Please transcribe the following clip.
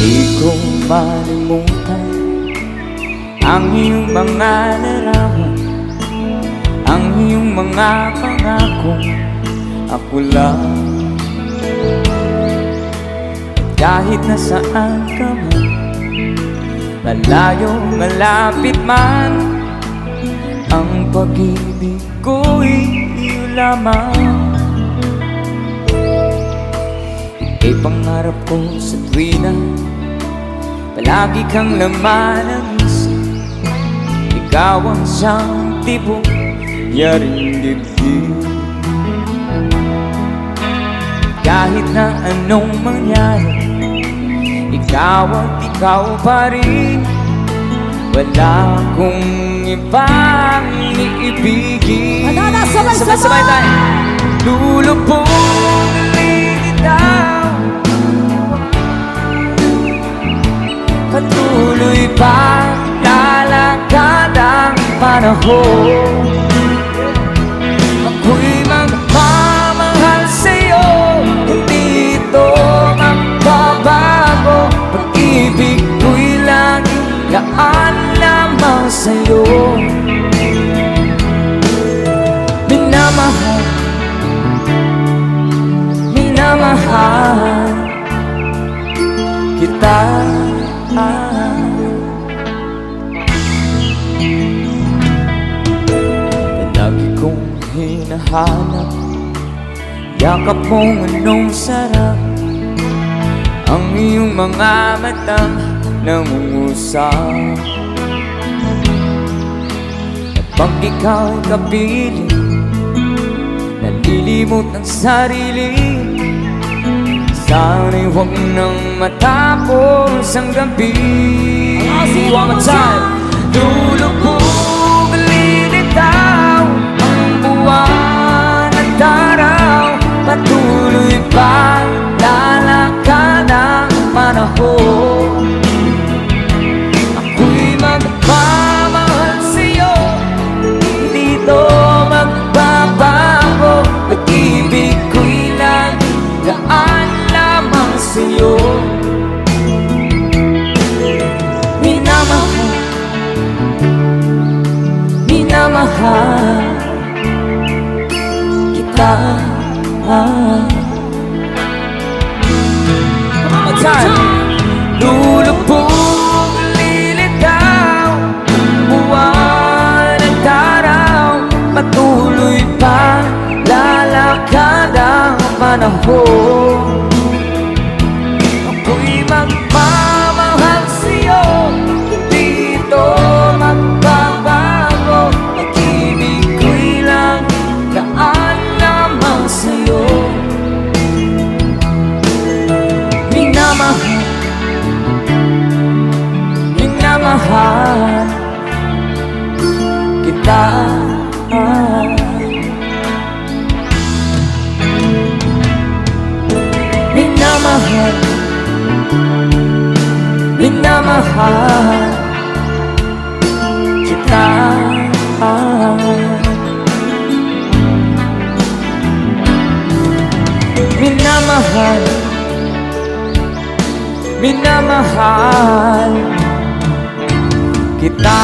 Di ko malimutan ang iyong mga larawan, ang iyong mga pangakong ako lang. Kahit nasaan ka man, malayo, malapit man, ang pag-ibig ko'y iyo lamang. Ika'y pangarap ko sa tuwina, palagi kang laman ng isip. Ikaw ang siyang tibok, yaring dibdib. Kahit na anong mangyari, ikaw at ikaw pa rin. Wala akong ibang iibigin. Sabay-sabay tayo. Lulubog lilitaw, patuloy pa lalakad ang panahon. Ako'y magmamahal sa'yo, hindi ito magbabago. Pag-ibig ko'y laging gaan lamang sa'yo. Minamahal, minamahal kita. Lagi kong hinahanap yakap mong anong sarap, ang iyong mga matang nangungusap. At pag ikaw'y kapiling, nalilimot ang sarili. Sana'y huwag nang matapos ang gabi. One more time. Lulubog lilitaw ang buwan at araw, patuloy pa lalakad ang panahon. Ako'y magmamahal sa'yo, hindi ito magbabago. Pag-ibig ko'y laging gaan lamang sa'yo. Minamahal, minamahal kita. One time. Lulubog lilitaw, buwan at araw, patuloy pa lalakad ang panahon. Ako'y magmamahal sa'yo, hindi ito magbabago. Pag-ibig ko'y laging gaan lamang sa'yo. Minamahal, minamahal kita. Minamahal, minamahal kita. Minamahal, minamahal kita.